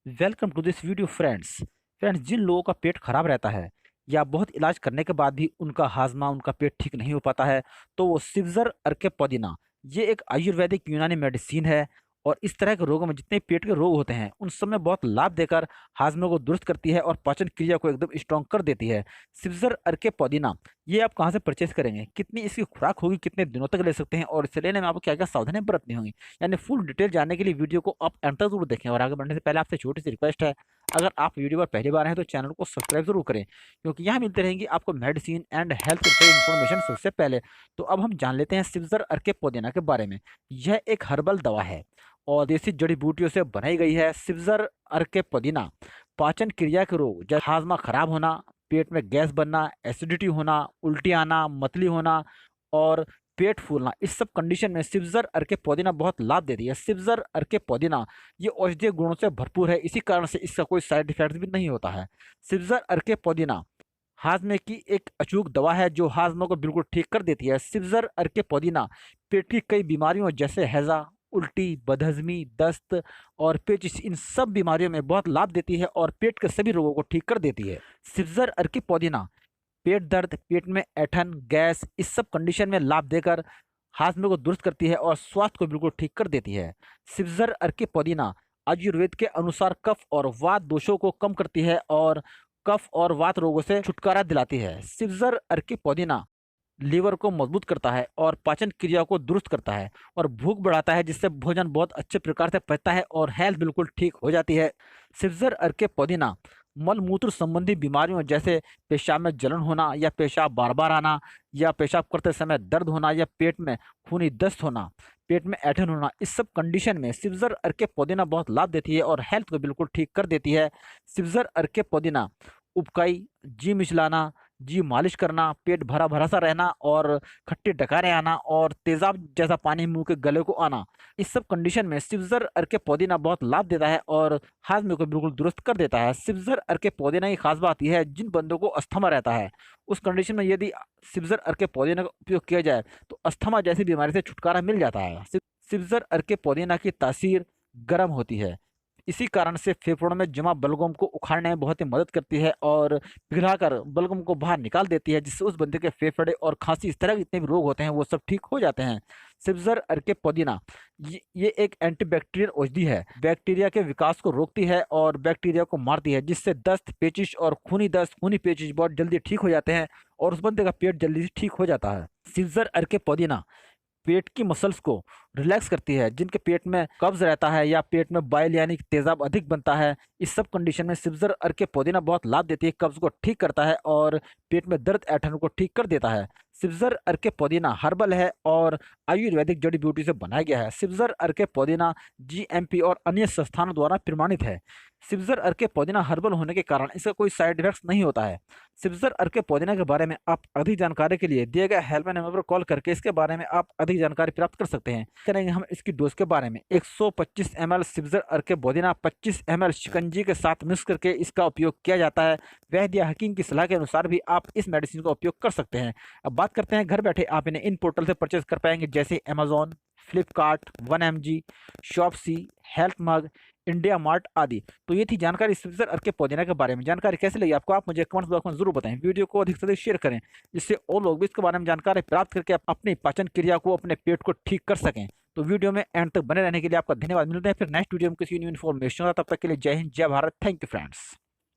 Welcome to this video friends. जिन लोगों का पेट खराब रहता है या बहुत इलाज करने के बाद भी उनका हाजमा उनका पेट ठीक नहीं हो पाता है, तो वो सिवज़र अर्के पुदीना ये एक आयुर्वेदिक यूनानी मेडिसिन है। और इस तरह के रोगों में जितने पेट के रोग होते हैं उन सब में बहुत लाभ देकर हाजमे को दुरुस्त करती है और पाचन क्रिया को एकदम स्ट्रॉन्ग कर देती है। सिवज़र अर्के पुदीना ये आप कहाँ से परचेज करेंगे, कितनी इसकी खुराक होगी, कितने दिनों तक ले सकते हैं और इसे लेने में आपको क्या क्या सावधानियां बरतनी होंगी, यानी फुल डिटेल जानने के लिए वीडियो को आप अंत तक जरूर देखें। और आगे बढ़ने से पहले आपसे छोटी सी रिक्वेस्ट है, अगर आप वीडियो पर पहली बार हैं तो चैनल को सब्सक्राइब जरूर करें, क्योंकि यहाँ मिलती रहेंगी आपको medicine and health related information सबसे पहले। तो अब हम जान लेते हैं सिवज़र अर्के पुदीना के बारे में। यह एक हर्बल दवा है और देसी जड़ी बूटियों से बनाई गई है। सिवज़र अर्के पुदीना पाचन क्रिया के रोग जैसे हाजमा खराब होना, पेट में गैस बनना, एसिडिटी होना, उल्टी आना, मतली होना और पेट फूलना, इस सब कंडीशन में सिवज़र अर्के पुदीना बहुत लाभ देती है। सिवज़र अर्के पुदीना ये औषधीय गुणों से भरपूर है, इसी कारण से इसका कोई साइड इफेक्ट भी नहीं होता है। सिवज़र अर्के पुदीना हाजमे की एक अचूक दवा है जो हाजमे को बिल्कुल ठीक कर देती है। सिवज़र अर्के पुदीना पेट की कई बीमारियों जैसे हैज़ा, उल्टी, बदहज़मी, दस्त और पेचिश, इन सब बीमारियों में बहुत लाभ देती है और पेट के सभी रोगों को ठीक कर देती है। सिवज़र अर्के पुदीना पेट दर्द, पेट में ऐंठन, गैस, इस सब कंडीशन में लाभ देकर हाजमे को दुरुस्त करती है और स्वास्थ्य को बिल्कुल ठीक कर देती है। सिवज़र अर्के पुदीना आयुर्वेद के अनुसार कफ और वात दोषों को कम करती है और कफ और वात रोगों से छुटकारा दिलाती है। सिवज़र अर्के पुदीना लीवर को मजबूत करता है और पाचन क्रिया को दुरुस्त करता है और भूख बढ़ाता है, जिससे भोजन बहुत अच्छे प्रकार से पचता है और हेल्थ बिल्कुल ठीक हो जाती है। सिवज़र अर्के पुदीना मल मूत्र संबंधी बीमारियों जैसे पेशाब में जलन होना या पेशाब बार बार आना या पेशाब करते समय दर्द होना या पेट में खूनी दस्त होना, पेट में ऐंठन होना, इस सब कंडीशन में सिवज़र अर्के पुदीना बहुत लाभ देती है और हेल्थ को बिल्कुल ठीक कर देती है। सिवज़र अर्के पुदीना उबकाई, जी मिचलाना, जी मालिश करना, पेट भरा भरा सा रहना और खट्टे डकारे आना और तेज़ाब जैसा पानी मुंह के गले को आना, इस सब कंडीशन में सिवज़र अर्के पुदीना बहुत लाभ देता है और हाजमे को बिल्कुल दुरुस्त कर देता है। सिवज़र अर्के पुदीना की खास बात यह है, जिन बंदों को अस्थमा रहता है उस कंडीशन में यदि सिवज़र अर्के पुदीना का उपयोग किया जाए तो अस्थमा जैसी बीमारी से छुटकारा मिल जाता है। सिवज़र अर्के पुदीना की तासीर गर्म होती है, इसी कारण से फेफड़ों में जमा बलगम को उखाड़ने में बहुत ही मदद करती है और पिघलाकर बलगम को बाहर निकाल देती है, जिससे उस बंदे के फेफड़े और खांसी, इस तरह के जितने भी रोग होते हैं वो सब ठीक हो जाते हैं। सिवज़र अर्के पुदीना ये एक एंटीबैक्टीरियल औषधि है, बैक्टीरिया के विकास को रोकती है और बैक्टीरिया को मारती है, जिससे दस्त, पेचिश और खूनी दस्त, खूनी पेचिश बहुत जल्दी ठीक हो जाते हैं और उस बंदे का पेट जल्दी से ठीक हो जाता है। सिवज़र अर्के पुदीना पेट की मसल्स को रिलैक्स करती है, जिनके पेट में कब्ज रहता है या पेट में बाइल यानी कि तेजाब अधिक बनता है, इस सब कंडीशन में सिवज़र अर्के पुदीना बहुत लाभ देती है, कब्ज को ठीक करता है और पेट में दर्द ऐंठन को ठीक कर देता है। सिवज़र अर्के पुदीना हर्बल है और आयुर्वेदिक जड़ी बूटी से बनाया गया है। सिवज़र अर्के पुदीना जीएमपी और अन्य संस्थानों द्वारा प्रमाणित है। सिवज़र अर्के पुदीना हर्बल होने के कारण इसका कोई साइड इफेक्ट्स नहीं होता है। सिवज़र अर्के पुदीना के बारे में आप अधिक जानकारी के लिए दिए गए हेल्पलाइन नंबर पर कॉल करके इसके बारे में आप अधिक जानकारी प्राप्त कर सकते हैं। करेंगे हम इसकी डोज के बारे में। 125 ml सिवज़र अर्के पुदीना 25 ml शिकंजी के साथ मिक्स करके इसका उपयोग किया जाता है। वैद्य या हकीम की सलाह के अनुसार भी आप इस मेडिसिन का उपयोग कर सकते हैं। अब बात करते हैं घर बैठे आप इन्हें इन पोर्टल से परचेज कर पाएंगे, जैसे Amazon, Flipkart, 1mg, Shopsy, health mug, India mart आदि। तो ये थी जानकारी सिवज़र अर्के पुदीना के बारे में। जानकारी कैसी लगी आपको, आप मुझे कमेंट्स बॉक्स में जरूर बताएं। वीडियो को अधिक से अधिक शेयर करें, जिससे और लोग भी इसके बारे में जानकारी प्राप्त करके अपनी पाचन क्रिया को, अपने पेट को ठीक कर सकें। तो वीडियो में एंड तक बने रहने के लिए आपका धन्यवाद। मिलते हैं फिर नेक्स्ट वीडियो में किसी न्यू इन्फॉर्मेशन। तब तक के लिए जय हिंद, जय भारत। Thank you friends.